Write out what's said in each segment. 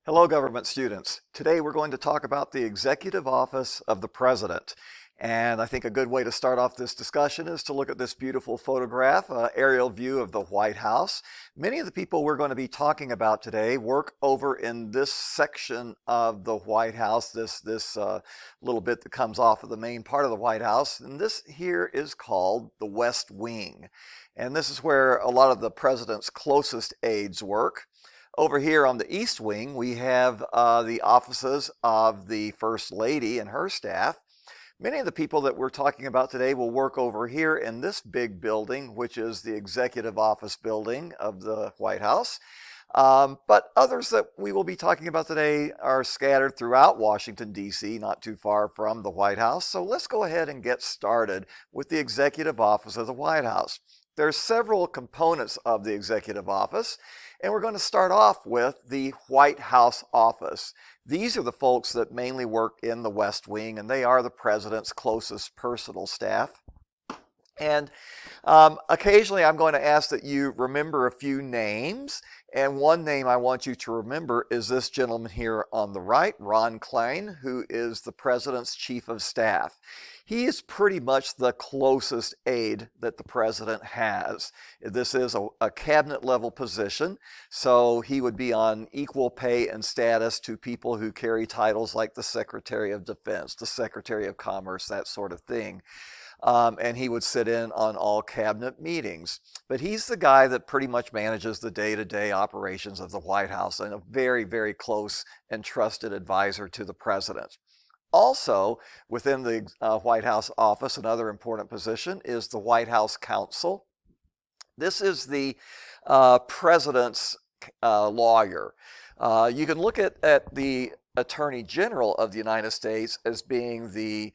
Hello, government students. Today we're going to talk about the Executive Office of the President. And I think a good way to start off this discussion is to look at this beautiful photograph, aerial view of the White House. Many of the people we're going to be talking about today work over in this section of the White House, this little bit that comes off of the main part of the White House. And this here is called the West Wing. And this is where a lot of the president's closest aides work. Over here on the East Wing, we have the offices of the First Lady and her staff. Many of the people that we're talking about today will work over here in this big building, which is the Executive Office building of the White House. But others that we will be talking about today are scattered throughout Washington, D.C., not too far from the White House. So let's go ahead and get started with the Executive Office of the White House. There are several components of the Executive Office, and we're going to start off with the White House office. These are the folks that mainly work in the West Wing, and they are the president's closest personal staff. And occasionally I'm going to ask that you remember a few names. And one name I want you to remember is this gentleman here on the right, Ron Klain, who is the president's chief of staff. He is pretty much the closest aide that the president has. This is a cabinet level position, so he would be on equal pay and status to people who carry titles like the Secretary of Defense, the Secretary of Commerce, that sort of thing. And he would sit in on all cabinet meetings. But he's the guy that pretty much manages the day-to-day operations of the White House and a very, very close and trusted advisor to the president. Also, within the White House office, another important position is the White House Counsel. This is the president's lawyer. You can look at the Attorney General of the United States as being the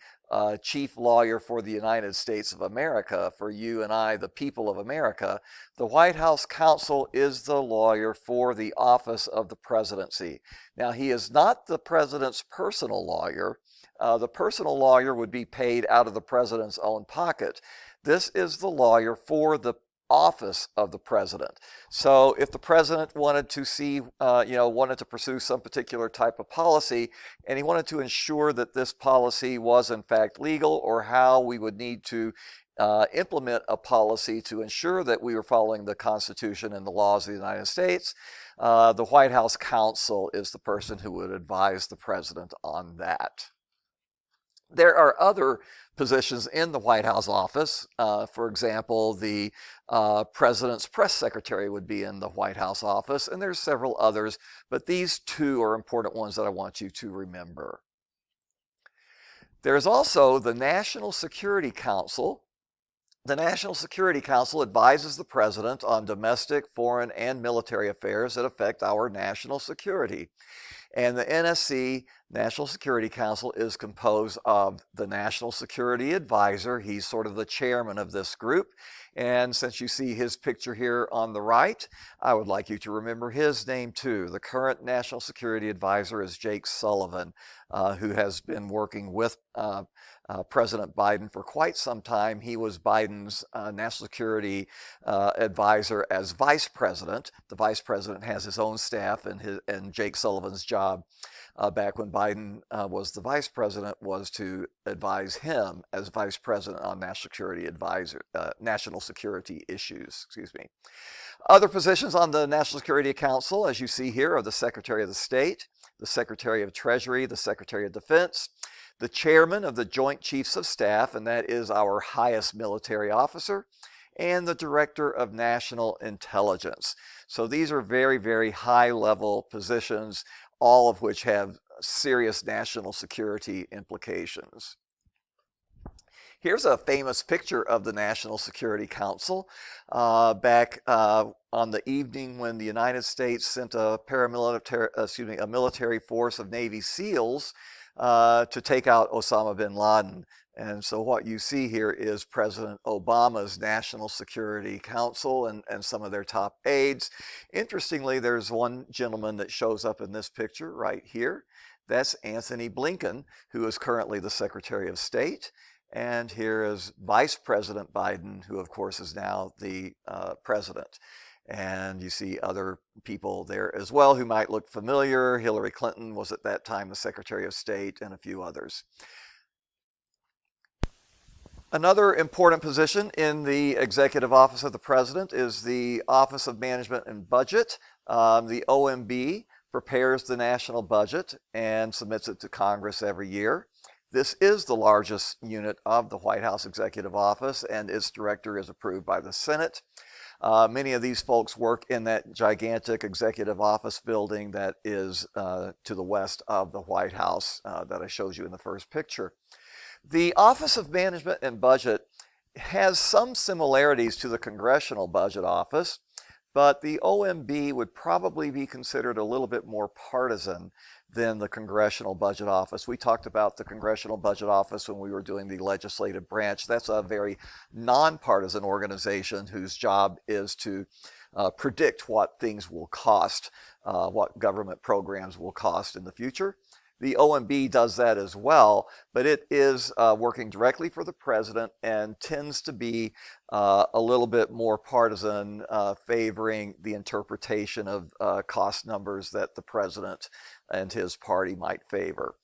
chief lawyer for the United States of America, for you and I, the people of America. The White House Counsel is the lawyer for the office of the presidency. Now, he is not the president's personal lawyer. The personal lawyer would be paid out of the president's own pocket. This is the lawyer for the office of the president. So if the president wanted to see, wanted to pursue some particular type of policy, and he wanted to ensure that this policy was in fact legal, or how we would need to implement a policy to ensure that we were following the Constitution and the laws of the United States, the White House Counsel is the person who would advise the president on that. There are other positions in the White House office. For example, the president's press secretary would be in the White House office, and there's several others, but these two are important ones that I want you to remember. There's also the National Security Council. The National Security Council advises the president on domestic, foreign, and military affairs that affect our national security. And the NSC, National Security Council, is composed of the National Security Advisor. He's sort of the chairman of this group. And since you see his picture here on the right, I would like you to remember his name too. The current National Security Advisor is Jake Sullivan, who has been working with President Biden for quite some time. He was Biden's national security advisor as vice president. The vice president has his own staff, and Jake Sullivan's job back when Biden was the vice president was to advise him as vice president on national security issues. Other positions on the National Security Council, as you see here, are the Secretary of the State, the Secretary of Treasury, the Secretary of Defense, the chairman of the Joint Chiefs of Staff, and that is our highest military officer, and the Director of National Intelligence. So these are very, very high-level positions, all of which have serious national security implications. Here's a famous picture of the National Security Council back on the evening when the United States sent a military force of Navy SEALs to take out Osama bin Laden. And so what you see here is President Obama's National Security Council and some of their top aides. Interestingly, there's one gentleman that shows up in this picture right here. That's Antony Blinken, who is currently the Secretary of State. And here is Vice President Biden, who of course is now the president. And you see other people there as well who might look familiar. Hillary Clinton was at that time the Secretary of State, and a few others. Another important position in the Executive Office of the President is the Office of Management and Budget. The OMB prepares the national budget and submits it to Congress every year. This is the largest unit of the White House Executive Office, and its director is approved by the Senate. Many of these folks work in that gigantic executive office building that is to the west of the White House that I showed you in the first picture. The Office of Management and Budget has some similarities to the Congressional Budget Office, but the OMB would probably be considered a little bit more partisan than the Congressional Budget Office. We talked about the Congressional Budget Office when we were doing the legislative branch. That's a very nonpartisan organization whose job is to predict what things will cost, what government programs will cost in the future. The OMB does that as well, but it is working directly for the president and tends to be a little bit more partisan, favoring the interpretation of cost numbers that the president and his party might favor.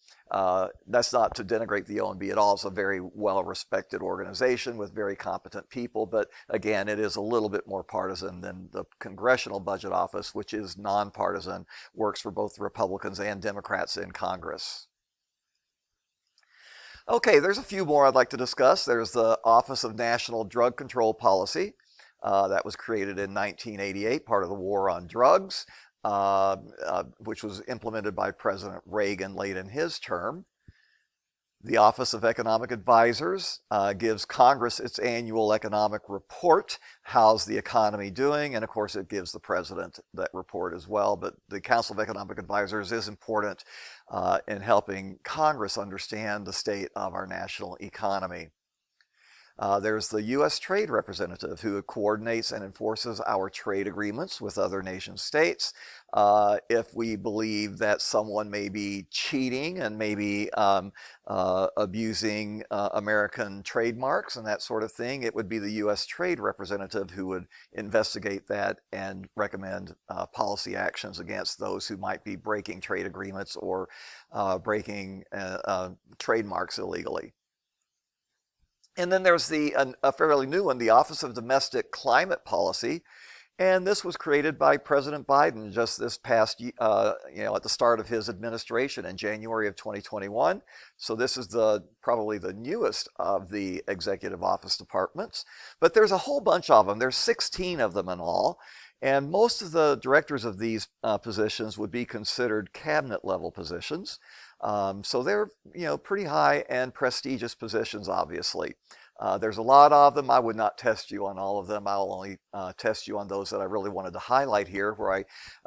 That's not to denigrate the OMB at all. It's a very well-respected organization with very competent people, but again, it is a little bit more partisan than the Congressional Budget Office, which is nonpartisan, works for both Republicans and Democrats in Congress. Okay, there's a few more I'd like to discuss. There's the Office of National Drug Control Policy. That was created in 1988, part of the war on drugs. Which was implemented by President Reagan late in his term. The Office of Economic Advisors gives Congress its annual economic report. How's the economy doing? And of course, it gives the president that report as well. But the Council of Economic Advisors is important in helping Congress understand the state of our national economy. There's the U.S. Trade Representative, who coordinates and enforces our trade agreements with other nation states. If we believe that someone may be cheating and maybe abusing American trademarks and that sort of thing, it would be the U.S. Trade Representative who would investigate that and recommend policy actions against those who might be breaking trade agreements or breaking trademarks illegally. And then there's a fairly new one, the Office of Domestic Climate Policy. And this was created by President Biden just this past, at the start of his administration in January of 2021. So this is probably the newest of the executive office departments. But there's a whole bunch of them. There's 16 of them in all. And most of the directors of these positions would be considered cabinet level positions. So they're, pretty high and prestigious positions, obviously. There's a lot of them. I would not test you on all of them. I'll only test you on those that I really wanted to highlight here, where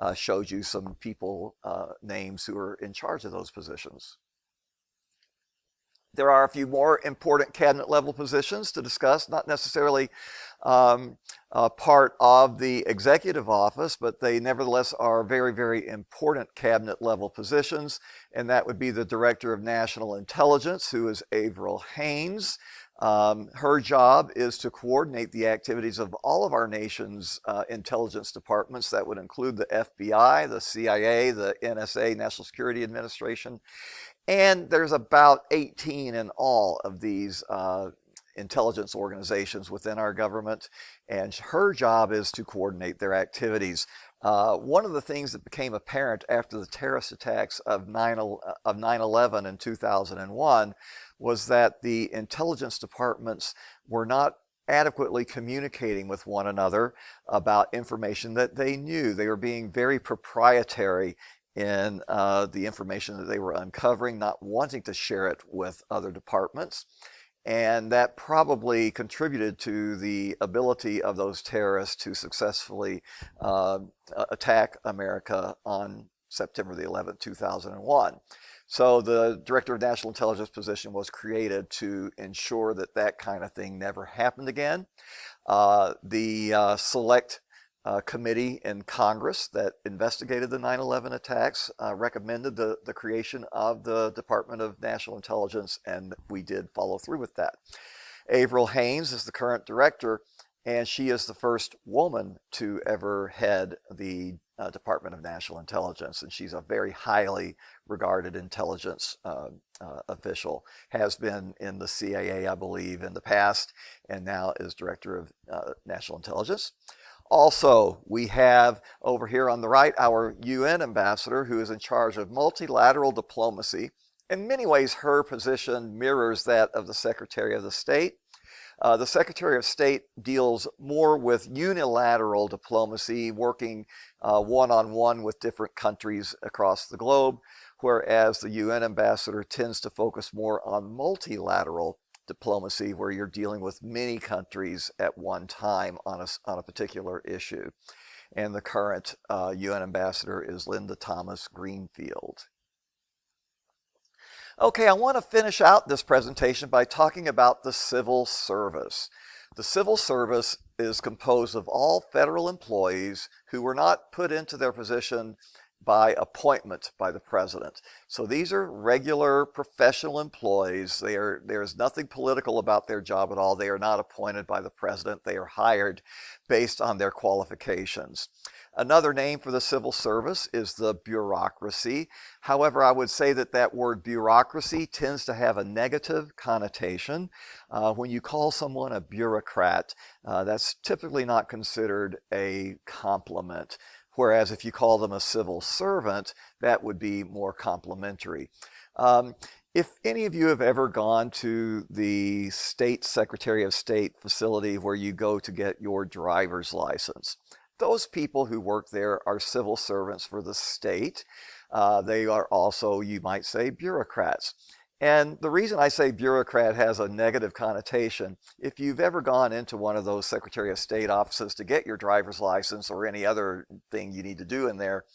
I showed you some people names who are in charge of those positions. There are a few more important cabinet level positions to discuss, not necessarily part of the executive office, but they nevertheless are very, very important cabinet level positions. And that would be the Director of National Intelligence, who is Avril Haines. Her job is to coordinate the activities of all of our nation's intelligence departments. That would include the FBI, the CIA, the NSA, National Security Administration. And there's about 18 in all of these intelligence organizations within our government, and her job is to coordinate their activities. One of the things that became apparent after the terrorist attacks of 9/11 in 2001 was that the intelligence departments were not adequately communicating with one another about information that they knew. They were being very proprietary in the information that they were uncovering, not wanting to share it with other departments. And that probably contributed to the ability of those terrorists to successfully attack America on September the 11th, 2001. So the Director of National Intelligence position was created to ensure that that kind of thing never happened again. The Select Committee in Congress that investigated the 9/11 attacks recommended the creation of the Department of National Intelligence, and we did follow through with that. Avril Haines is the current director, and she is the first woman to ever head the Department of National Intelligence, and she's a very highly regarded intelligence official, has been in the CIA, I believe, in the past, and now is Director of National Intelligence. Also, we have over here on the right our UN ambassador who is in charge of multilateral diplomacy. In many ways, her position mirrors that of the Secretary of the State. The Secretary of State deals more with unilateral diplomacy, working one-on-one with different countries across the globe, whereas the UN ambassador tends to focus more on multilateral diplomacy, where you're dealing with many countries at one time on a particular issue. And the current UN ambassador is Linda Thomas-Greenfield. Okay, I want to finish out this presentation by talking about the civil service. The civil service is composed of all federal employees who were not put into their position by appointment by the president. So these are regular professional employees. There's nothing political about their job at all. They are not appointed by the president. They are hired based on their qualifications. Another name for the civil service is the bureaucracy. However, I would say that that word bureaucracy tends to have a negative connotation. When you call someone a bureaucrat, that's typically not considered a compliment. Whereas if you call them a civil servant, that would be more complimentary. If any of you have ever gone to the State Secretary of State facility where you go to get your driver's license, those people who work there are civil servants for the state. They are also, you might say, bureaucrats. And the reason I say bureaucrat has a negative connotation, if you've ever gone into one of those Secretary of State offices to get your driver's license or any other thing you need to do in there,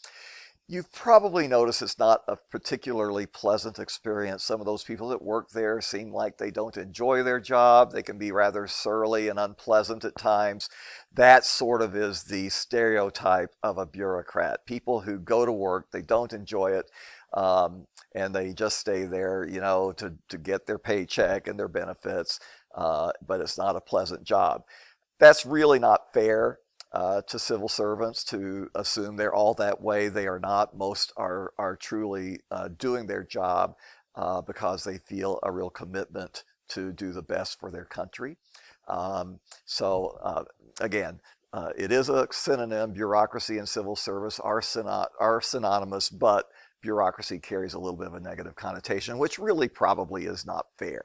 you've probably noticed it's not a particularly pleasant experience. Some of those people that work there seem like they don't enjoy their job. They can be rather surly and unpleasant at times. That sort of is the stereotype of a bureaucrat. People who go to work, they don't enjoy it, and they just stay there, you know, to get their paycheck and their benefits, but it's not a pleasant job. That's really not fair to civil servants to assume they're all that way. They are not. Most are truly doing their job because they feel a real commitment to do the best for their country. Again, it is a synonym. Bureaucracy and civil service are synonymous, but bureaucracy carries a little bit of a negative connotation, which really probably is not fair.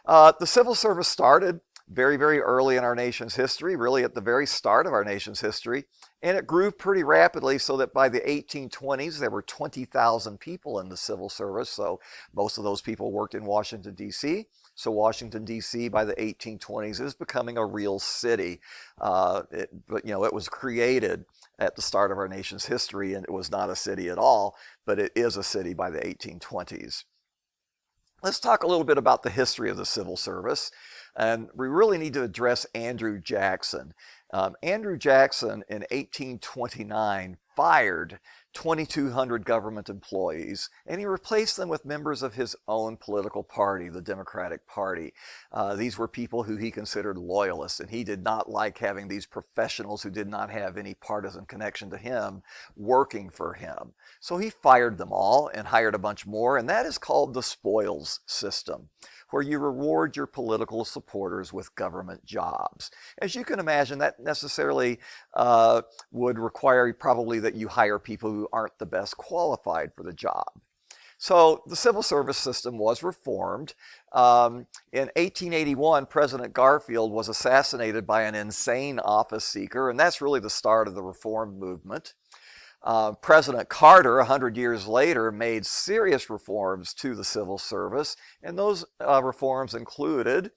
The civil service started very, very early in our nation's history, really at the very start of our nation's history, and it grew pretty rapidly so that by the 1820s there were 20,000 people in the civil service. So most of those people worked in Washington, D.C. So Washington, D.C. by the 1820s is becoming a real city. But you know, it was created at the start of our nation's history, and it was not a city at all, but it is a city by the 1820s. Let's talk a little bit about the history of the civil service. And we really need to address Andrew Jackson. Andrew Jackson in 1829 fired 2,200 government employees, and he replaced them with members of his own political party, the Democratic Party. These were people who he considered loyalists, and he did not like having these professionals who did not have any partisan connection to him working for him. So he fired them all and hired a bunch more, and that is called the spoils system, where you reward your political supporters with government jobs. As you can imagine, that necessarily would require probably that you hire people who aren't the best qualified for the job. So the civil service system was reformed. In 1881, President Garfield was assassinated by an insane office seeker, and that's really the start of the reform movement. President Carter, 100 years later, made serious reforms to the civil service, and those reforms included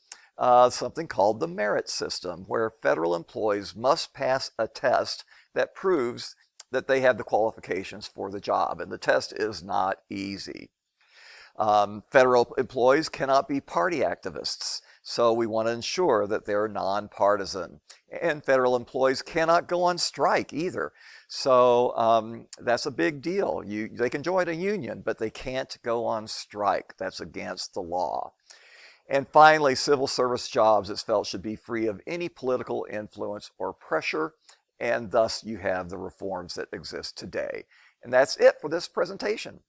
something called the merit system, where federal employees must pass a test that proves that they have the qualifications for the job, and the test is not easy. Federal employees cannot be party activists, so we want to ensure that they're nonpartisan. And federal employees cannot go on strike either. So that's a big deal. They can join a union, but they can't go on strike. That's against the law. And finally, civil service jobs it's felt should be free of any political influence or pressure, and thus you have the reforms that exist today. And that's it for this presentation.